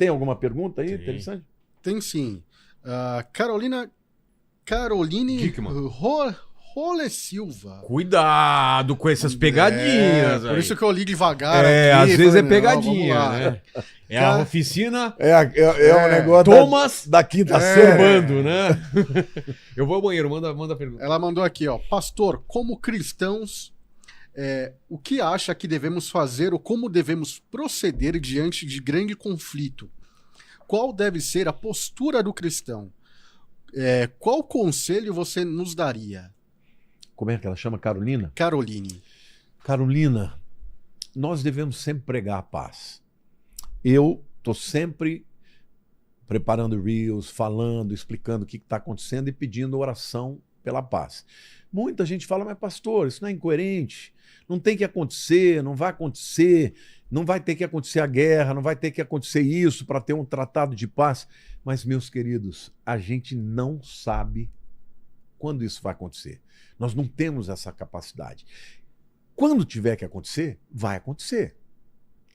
Tem alguma pergunta aí Tem. interessante? Tem sim. Caroline Dickman. Role Silva. Cuidado com essas pegadinhas Por aí. isso que eu li devagar Às aqui. vezes é falei, não, pegadinha, vamos lá. né? É a oficina É o negócio Thomas da quinta Servando, né? Eu vou ao banheiro, manda a pergunta. Ela mandou aqui, ó. Pastor, como cristãos, o que acha que devemos fazer ou como devemos proceder diante de grande conflito? Qual deve ser a postura do cristão? Qual conselho você nos daria? Como é que ela chama? Carolina? Caroline. Carolina, nós devemos sempre pregar a paz. Eu estou sempre preparando reels, falando, explicando o que está acontecendo e pedindo oração pela paz. Muita gente fala, mas pastor, isso não é incoerente, não tem que acontecer, não vai acontecer, não vai ter que acontecer a guerra, não vai ter que acontecer isso para ter um tratado de paz. Mas, meus queridos, a gente não sabe quando isso vai acontecer. Nós não temos essa capacidade. Quando tiver que acontecer, vai acontecer.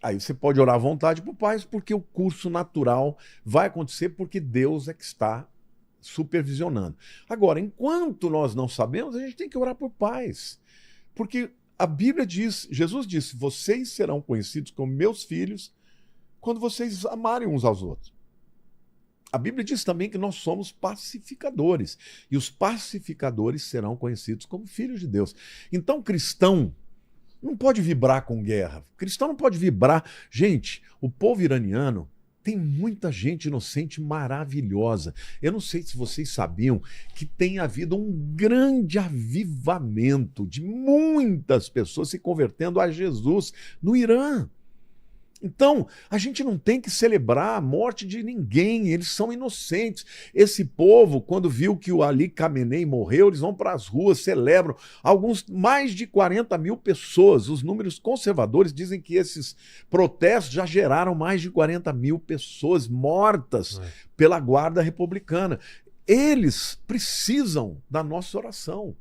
Aí você pode orar à vontade para o Pai, porque o curso natural vai acontecer porque Deus é que está supervisionando. Agora, enquanto nós não sabemos, a gente tem que orar por paz. Porque a Bíblia diz, Jesus disse, vocês serão conhecidos como meus filhos quando vocês amarem uns aos outros. A Bíblia diz também que nós somos pacificadores. E os pacificadores serão conhecidos como filhos de Deus. Então, cristão não pode vibrar com guerra. Cristão não pode vibrar. Gente, o povo iraniano tem muita gente inocente maravilhosa. Eu não sei se vocês sabiam que tem havido um grande avivamento de muitas pessoas se convertendo a Jesus no Irã. Então, a gente não tem que celebrar a morte de ninguém, eles são inocentes. Esse povo, quando viu que o Ali Khamenei morreu, eles vão para as ruas, celebram. Alguns, mais de 40 mil pessoas. Os números conservadores dizem que esses protestos já geraram mais de 40 mil pessoas mortas pela guarda republicana. Eles precisam da nossa oração.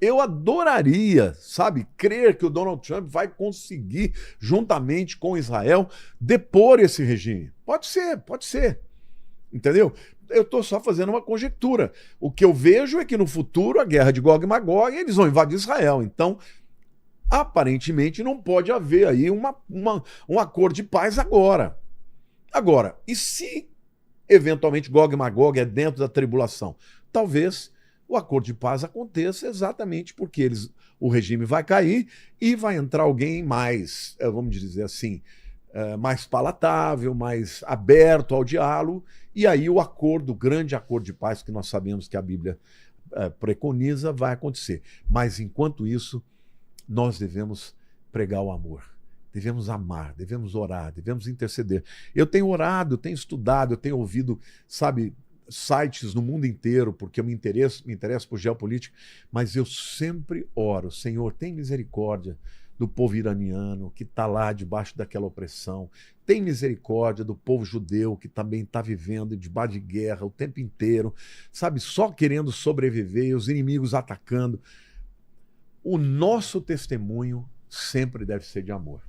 Eu adoraria, sabe, crer que o Donald Trump vai conseguir, juntamente com Israel, depor esse regime. Pode ser. Entendeu? Eu estou só fazendo uma conjectura. O que eu vejo é que no futuro a guerra de Gog e Magog, eles vão invadir Israel. Então, aparentemente, não pode haver aí um acordo de paz agora. Agora, e se eventualmente Gog e Magog é dentro da tribulação? Talvez o acordo de paz aconteça exatamente porque o regime vai cair e vai entrar alguém mais, vamos dizer assim, mais palatável, mais aberto ao diálogo, e aí o grande acordo de paz que nós sabemos que a Bíblia preconiza vai acontecer. Mas enquanto isso, nós devemos pregar o amor. Devemos amar, devemos orar, devemos interceder. Eu tenho orado, eu tenho estudado, eu tenho ouvido, sabe, sites no mundo inteiro, porque eu me interesso por geopolítica, mas eu sempre oro, Senhor, tem misericórdia do povo iraniano que está lá debaixo daquela opressão, tem misericórdia do povo judeu que também está vivendo debaixo de guerra o tempo inteiro, sabe, só querendo sobreviver e os inimigos atacando. O nosso testemunho sempre deve ser de amor.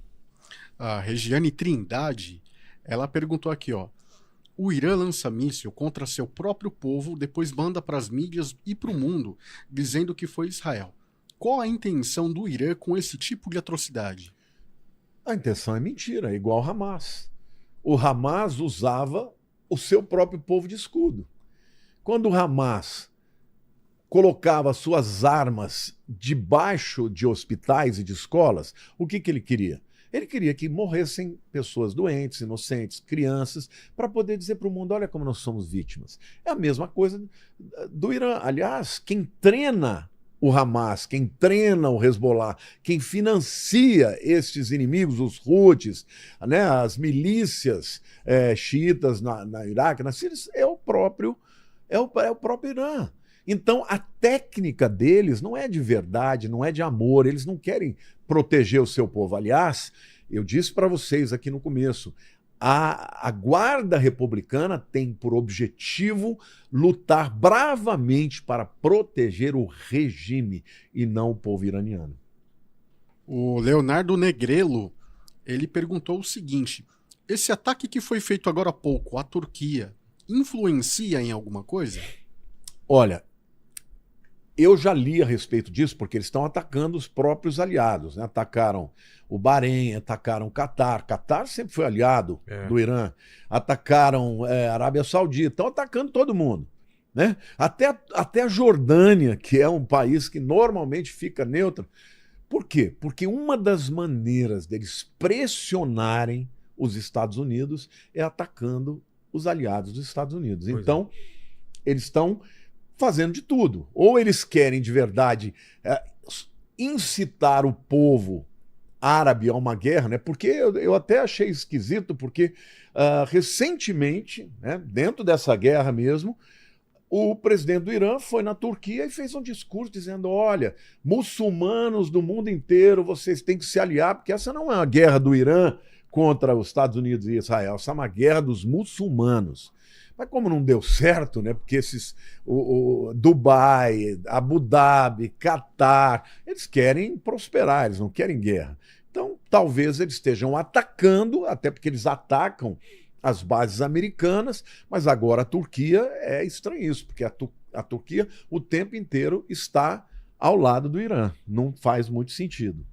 A Regiane Trindade, ela perguntou aqui, ó. O Irã lança míssil contra seu próprio povo, depois manda para as mídias e para o mundo, dizendo que foi Israel. Qual a intenção do Irã com esse tipo de atrocidade? A intenção é mentira, é igual ao Hamas. O Hamas usava o seu próprio povo de escudo. Quando o Hamas colocava suas armas debaixo de hospitais e de escolas, o que ele queria? Ele queria que morressem pessoas doentes, inocentes, crianças, para poder dizer para o mundo, olha como nós somos vítimas. É a mesma coisa do Irã. Aliás, quem treina o Hamas, quem treina o Hezbollah, quem financia estes inimigos, os Houthis, né, as milícias xiitas na Iraque, na Síria, é o próprio Irã. Então, a técnica deles não é de verdade, não é de amor, eles não querem proteger o seu povo. Aliás, eu disse para vocês aqui no começo, a guarda republicana tem por objetivo lutar bravamente para proteger o regime e não o povo iraniano. O Leonardo Negrelo, ele perguntou o seguinte: esse ataque que foi feito agora há pouco à Turquia influencia em alguma coisa? Olha, eu já li a respeito disso, porque eles estão atacando os próprios aliados, né? Atacaram o Bahrein, atacaram o Catar. Catar sempre foi aliado do Irã. Atacaram a Arábia Saudita. Estão atacando todo mundo, né? Até a Jordânia, que é um país que normalmente fica neutro. Por quê? Porque uma das maneiras deles pressionarem os Estados Unidos é atacando os aliados dos Estados Unidos. Então, eles estão fazendo de tudo. Ou eles querem de verdade incitar o povo árabe a uma guerra, né? Porque eu até achei esquisito, porque recentemente, né, dentro dessa guerra mesmo, o presidente do Irã foi na Turquia e fez um discurso dizendo: olha, muçulmanos do mundo inteiro, vocês têm que se aliar, porque essa não é uma guerra do Irã contra os Estados Unidos e Israel, essa é uma guerra dos muçulmanos. Mas como não deu certo, né? Porque esses Dubai, Abu Dhabi, Catar, eles querem prosperar, eles não querem guerra. Então, talvez eles estejam atacando, até porque eles atacam as bases americanas, mas agora a Turquia é estranho isso, porque a Turquia o tempo inteiro está ao lado do Irã. Não faz muito sentido.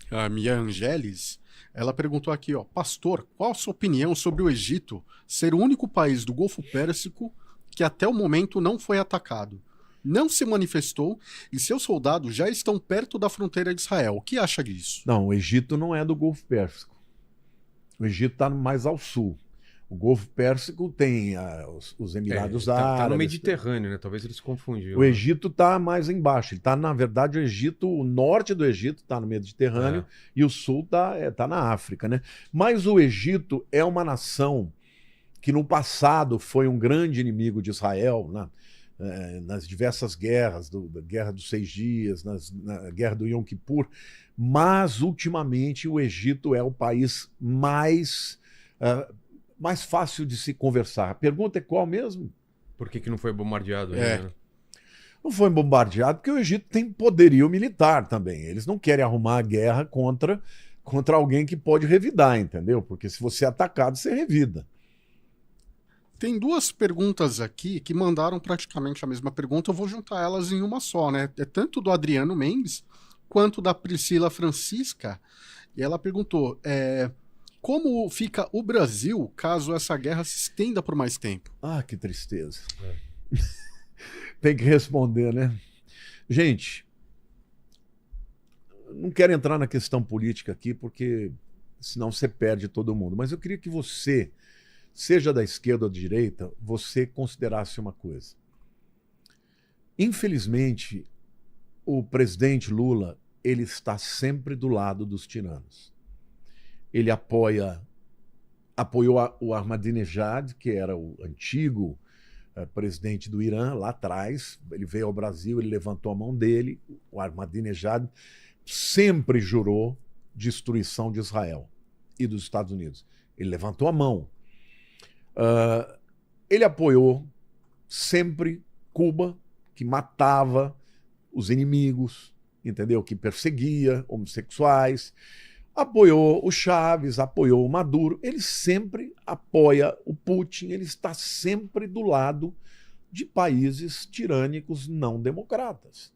A Mia Angeles, ela perguntou aqui, ó, pastor, qual a sua opinião sobre o Egito ser o único país do Golfo Pérsico que até o momento não foi atacado? Não se manifestou e seus soldados já estão perto da fronteira de Israel. O que acha disso? Não, o Egito não é do Golfo Pérsico. O Egito está mais ao sul. O Golfo Pérsico tem os Emirados Árabes. Está no Mediterrâneo, né? Talvez eles confundiram. O Egito está mais embaixo. Ele está, na verdade, o norte do Egito está no Mediterrâneo e o sul está na África, né? Mas o Egito é uma nação que no passado foi um grande inimigo de Israel, né? Nas diversas guerras, da Guerra dos 6 Dias, na Guerra do Yom Kippur, mas ultimamente o Egito é o país mais fácil de se conversar. A pergunta é qual mesmo? Por que não foi bombardeado ainda? Né? Não foi bombardeado porque o Egito tem poderio militar também. Eles não querem arrumar a guerra contra alguém que pode revidar, entendeu? Porque se você é atacado, você revida. Tem duas perguntas aqui que mandaram praticamente a mesma pergunta. Eu vou juntar elas em uma só, né? É tanto do Adriano Mendes quanto da Priscila Francisca. E ela perguntou, como fica o Brasil caso essa guerra se estenda por mais tempo? Ah, que tristeza. Tem que responder, né? Gente, não quero entrar na questão política aqui, porque senão você perde todo mundo. Mas eu queria que você, seja da esquerda ou da direita, você considerasse uma coisa. Infelizmente, o presidente Lula, ele está sempre do lado dos tiranos. Ele apoiou o Ahmadinejad, que era o antigo presidente do Irã, lá atrás. Ele veio ao Brasil, ele levantou a mão dele. O Ahmadinejad sempre jurou destruição de Israel e dos Estados Unidos. Ele levantou a mão. Ele apoiou sempre Cuba, que matava os inimigos, entendeu? Que perseguia homossexuais. Apoiou o Chávez, apoiou o Maduro. Ele sempre apoia o Putin, ele está sempre do lado de países tirânicos não democratas.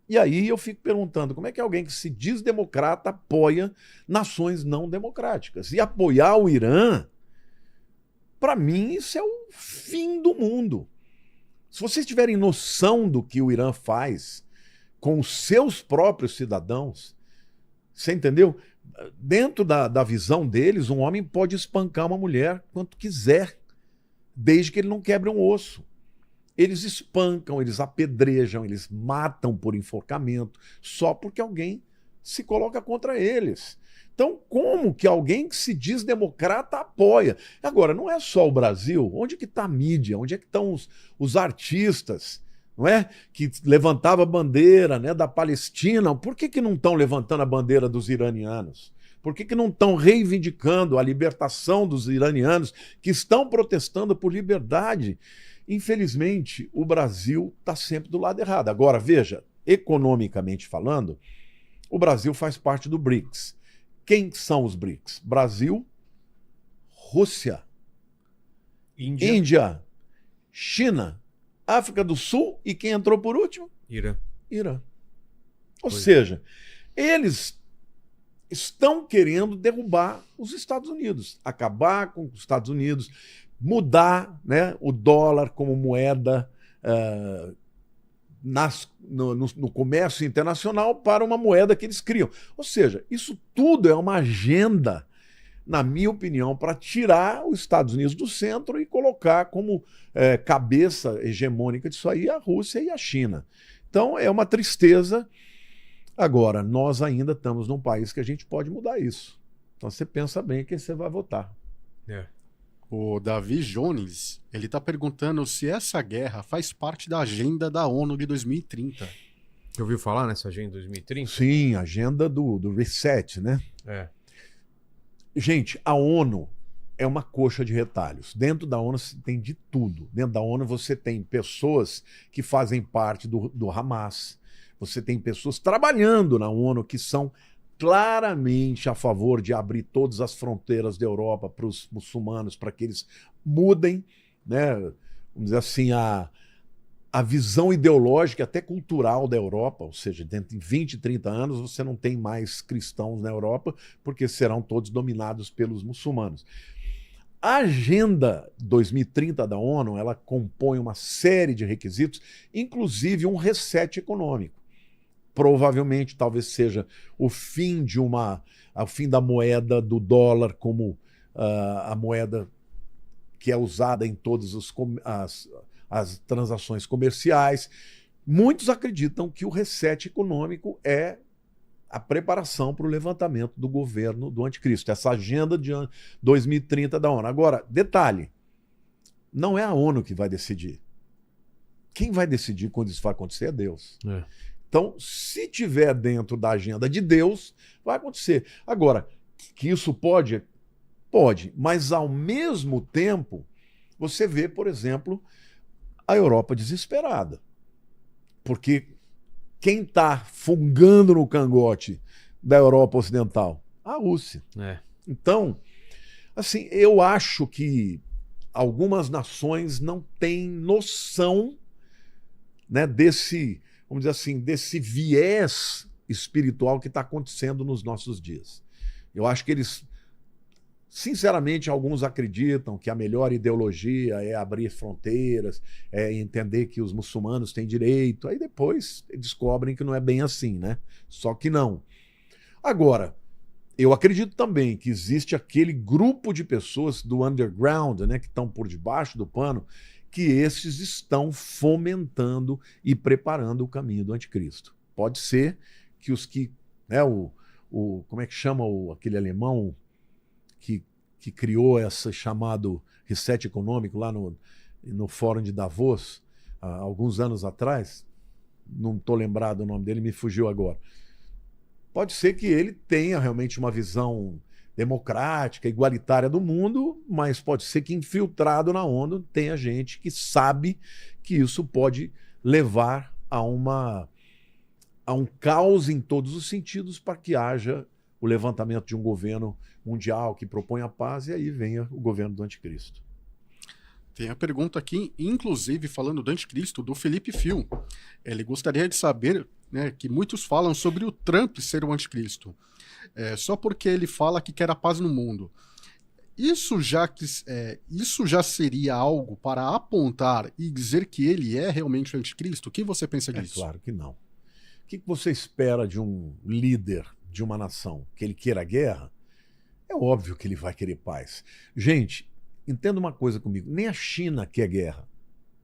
E aí eu fico perguntando, como é que alguém que se diz democrata apoia nações não democráticas? E apoiar o Irã, para mim, isso é o fim do mundo. Se vocês tiverem noção do que o Irã faz com os seus próprios cidadãos, você entendeu? Dentro da visão deles, um homem pode espancar uma mulher quanto quiser, desde que ele não quebre um osso. Eles espancam, eles apedrejam, eles matam por enforcamento, só porque alguém se coloca contra eles. Então, como que alguém que se diz democrata apoia? Agora, não é só o Brasil. Onde que está a mídia? Onde é que estão os artistas, não é? Que levantava a bandeira, né, da Palestina. Por que não estão levantando a bandeira dos iranianos? Por que não estão reivindicando a libertação dos iranianos que estão protestando por liberdade? Infelizmente, o Brasil está sempre do lado errado. Agora, veja, economicamente falando, o Brasil faz parte do BRICS. Quem são os BRICS? Brasil, Rússia, Índia. Índia, China, África do Sul e quem entrou por último? Irã. Irã. Ou Pois é. seja, eles estão querendo derrubar os Estados Unidos, acabar com os Estados Unidos, mudar, né, o dólar como moeda no comércio internacional para uma moeda que eles criam. Ou seja, isso tudo é uma agenda, na minha opinião, para tirar os Estados Unidos do centro e colocar como cabeça hegemônica disso aí a Rússia e a China. Então é uma tristeza. Agora, nós ainda estamos num país que a gente pode mudar isso. Então você pensa bem quem você vai votar. É. O Davi Jones, ele está perguntando se essa guerra faz parte da agenda da ONU de 2030. Você ouviu falar nessa agenda 2030? Sim, agenda do reset, né? É. Gente, a ONU é uma coxa de retalhos. Dentro da ONU você tem de tudo. Dentro da ONU você tem pessoas que fazem parte do Hamas. Você tem pessoas trabalhando na ONU que são claramente a favor de abrir todas as fronteiras da Europa para os muçulmanos, para que eles mudem, né, vamos dizer assim, a visão ideológica, até cultural da Europa. Ou seja, dentro de 20, 30 anos você não tem mais cristãos na Europa, porque serão todos dominados pelos muçulmanos. A Agenda 2030 da ONU, ela compõe uma série de requisitos, inclusive um reset econômico. Provavelmente, talvez seja o fim da moeda do dólar como a moeda que é usada em todas as transações comerciais. Muitos acreditam que o reset econômico é a preparação para o levantamento do governo do anticristo, essa agenda de 2030 da ONU. Agora, detalhe, não é a ONU que vai decidir. Quem vai decidir quando isso vai acontecer é Deus. É. Então, se tiver dentro da agenda de Deus, vai acontecer. Agora, que isso pode? Pode, mas ao mesmo tempo, você vê, por exemplo, a Europa desesperada. Porque quem está fungando no cangote da Europa Ocidental? A Rússia. É. Então, assim, eu acho que algumas nações não têm noção, né, desse, vamos dizer assim, desse viés espiritual que está acontecendo nos nossos dias. Eu acho que eles, sinceramente, alguns acreditam que a melhor ideologia é abrir fronteiras, é entender que os muçulmanos têm direito, aí depois descobrem que não é bem assim, né? Só que não. Agora, eu acredito também que existe aquele grupo de pessoas do underground, né, que estão por debaixo do pano, que esses estão fomentando e preparando o caminho do anticristo. Pode ser que os que, né, como é que chama aquele alemão que criou esse chamado reset econômico lá no Fórum de Davos, há alguns anos atrás, não estou lembrado o nome dele, me fugiu agora. Pode ser que ele tenha realmente uma visão democrática, igualitária do mundo, mas pode ser que infiltrado na ONU tenha gente que sabe que isso pode levar a um caos em todos os sentidos para que haja o levantamento de um governo mundial que propõe a paz e aí venha o governo do anticristo. Tem a pergunta aqui, inclusive falando do anticristo, do Felipe Fio. Ele gostaria de saber, né, que muitos falam sobre o Trump ser o anticristo. Só porque ele fala que quer a paz no mundo. Isso já seria algo para apontar e dizer que ele é realmente o anticristo? O que você pensa disso? É claro que não. O que você espera de um líder de uma nação? Que ele queira guerra? É óbvio que ele vai querer paz. Gente, entenda uma coisa comigo. Nem a China quer guerra.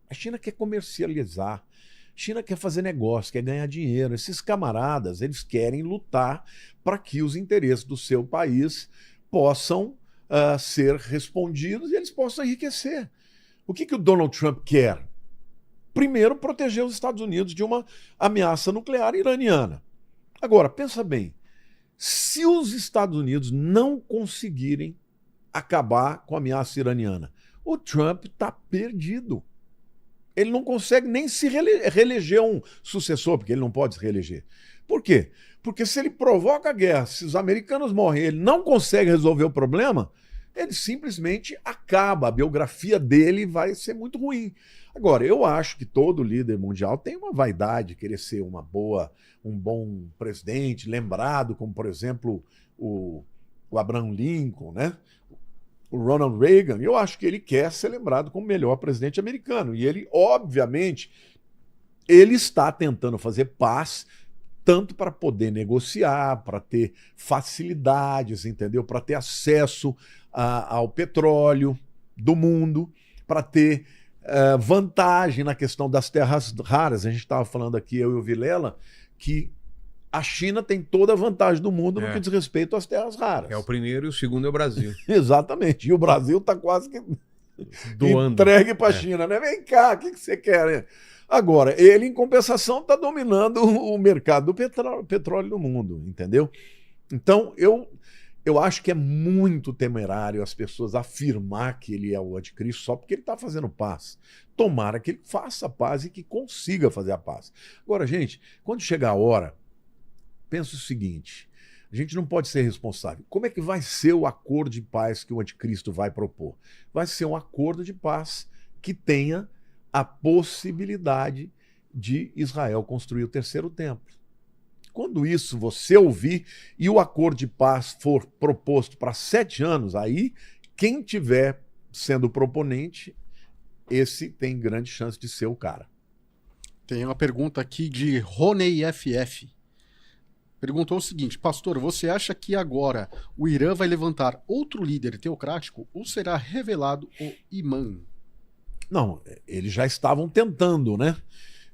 A China quer comercializar. A China quer fazer negócio, quer ganhar dinheiro. Esses camaradas, eles querem lutar para que os interesses do seu país possam ser respondidos e eles possam enriquecer. O que o Donald Trump quer? Primeiro, proteger os Estados Unidos de uma ameaça nuclear iraniana. Agora, pensa bem. Se os Estados Unidos não conseguirem acabar com a ameaça iraniana, o Trump está perdido. Ele não consegue nem se reeleger um sucessor, porque ele não pode se reeleger. Por quê? Porque se ele provoca a guerra, se os americanos morrem, ele não consegue resolver o problema, ele simplesmente acaba. A biografia dele vai ser muito ruim. Agora, eu acho que todo líder mundial tem uma vaidade, querer ser um bom presidente, lembrado, como, por exemplo, o Abraham Lincoln, né? O Ronald Reagan. Eu acho que ele quer ser lembrado como o melhor presidente americano. E ele, obviamente, ele está tentando fazer paz, tanto para poder negociar, para ter facilidades, entendeu? Para ter acesso ao petróleo do mundo, para ter vantagem na questão das terras raras. A gente estava falando aqui, eu e o Vilela, que a China tem toda a vantagem do mundo no que diz respeito às terras raras. É o primeiro e o segundo é o Brasil. Exatamente. E o Brasil está quase que doando. Entregue para a China, né? Vem cá, o que você quer, né? Agora, ele, em compensação, está dominando o mercado do petróleo no mundo, entendeu? Então, eu acho que é muito temerário as pessoas afirmar que ele é o anticristo só porque ele está fazendo paz. Tomara que ele faça paz e que consiga fazer a paz. Agora, gente, quando chegar a hora, pensa o seguinte, a gente não pode ser responsável. Como é que vai ser o acordo de paz que o anticristo vai propor? Vai ser um acordo de paz que tenha a possibilidade de Israel construir o terceiro templo. Quando isso você ouvir e o acordo de paz for proposto para 7 anos, aí quem tiver sendo proponente, esse tem grande chance de ser o cara. Tem uma pergunta aqui de Roney FF. Perguntou o seguinte: pastor, você acha que agora o Irã vai levantar outro líder teocrático ou será revelado o imã? Não, eles já estavam tentando, né?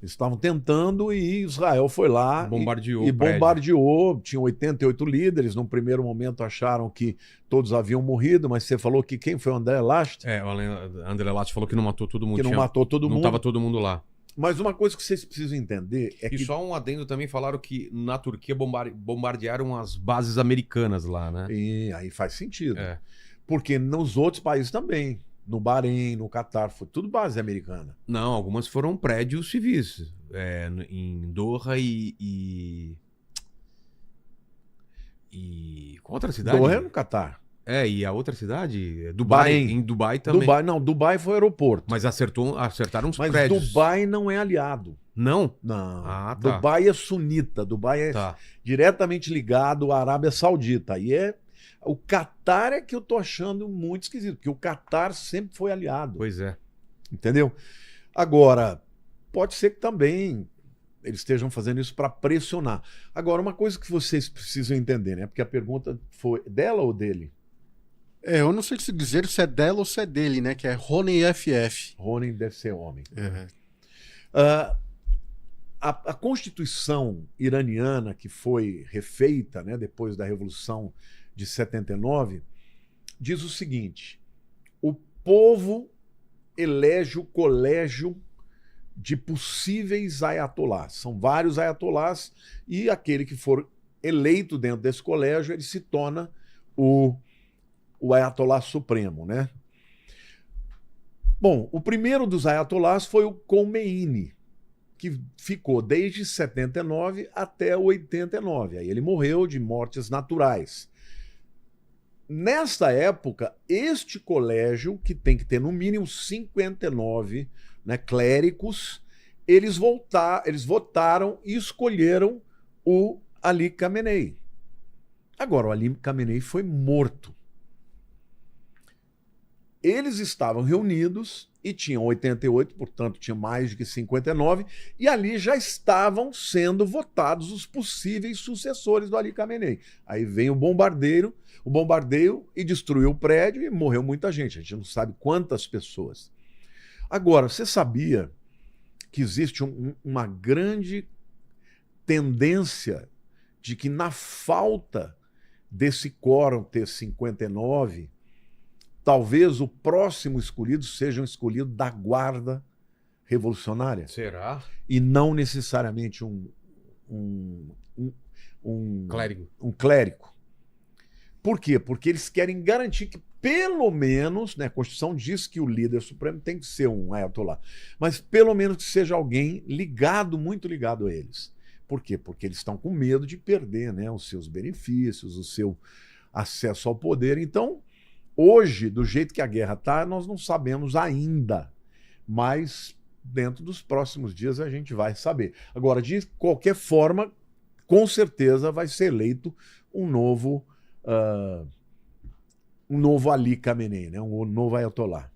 Eles estavam tentando e Israel foi lá bombardeou e bombardeou. Tinham 88 líderes. Num primeiro momento acharam que todos haviam morrido, mas você falou que quem foi o André Last? O André Last falou que não matou todo mundo. Que não matou todo mundo. Não estava todo mundo lá. Mas uma coisa que vocês precisam entender é que... E só um adendo também, falaram que na Turquia bombardearam as bases americanas lá, né? E aí faz sentido. Porque nos outros países também. No Bahrein, no Catar, foi tudo base americana. Não, algumas foram prédios civis. Em Doha e qual outra cidade? Doha é no Catar. E a outra cidade? Dubai. Bahrein. Em Dubai também. Dubai foi aeroporto. Mas acertaram os Mas prédios. Dubai não é aliado. Não? Não. Tá. Dubai é sunita. Dubai é diretamente ligado à Arábia Saudita. Aí o Catar é que eu tô achando muito esquisito, porque o Catar sempre foi aliado. Pois é. Entendeu? Agora, pode ser que também eles estejam fazendo isso para pressionar. Agora, uma coisa que vocês precisam entender, né? Porque a pergunta foi dela ou dele? Eu não sei se dizer se é dela ou se é dele, né? Que é Roney FF. Roney deve ser homem. Uhum. A Constituição iraniana, que foi refeita, né, depois da Revolução de 79, diz o seguinte: o povo elege o colégio de possíveis ayatolás. São vários ayatolás e aquele que for eleito dentro desse colégio, ele se torna o ayatolá supremo, né? Bom, o primeiro dos ayatolás foi o Khomeini, que ficou desde 79 até 89. Aí ele morreu de mortes naturais. Nesta época, este colégio, que tem que ter no mínimo 59, né, clérigos, eles votaram e escolheram o Ali Khamenei. Agora, o Ali Khamenei foi morto. Eles estavam reunidos e tinham 88, portanto tinha mais de que 59, e ali já estavam sendo votados os possíveis sucessores do Ali Khamenei. Aí vem o bombardeio e destruiu o prédio e morreu muita gente. A gente não sabe quantas pessoas. Agora, você sabia que existe uma grande tendência de que na falta desse quórum ter 59, talvez o próximo escolhido seja um escolhido da guarda revolucionária? Será? E não necessariamente um clérigo. Um clérigo. Por quê? Porque eles querem garantir que, pelo menos, né, a Constituição diz que o líder supremo tem que ser um ayatolá, mas pelo menos que seja alguém ligado, muito ligado a eles. Por quê? Porque eles estão com medo de perder, né, os seus benefícios, o seu acesso ao poder. Então, Hoje, do jeito que a guerra está, nós não sabemos ainda, mas dentro dos próximos dias a gente vai saber. Agora, de qualquer forma, com certeza vai ser eleito um novo Ali Khamenei, né? Um novo Ayatollah.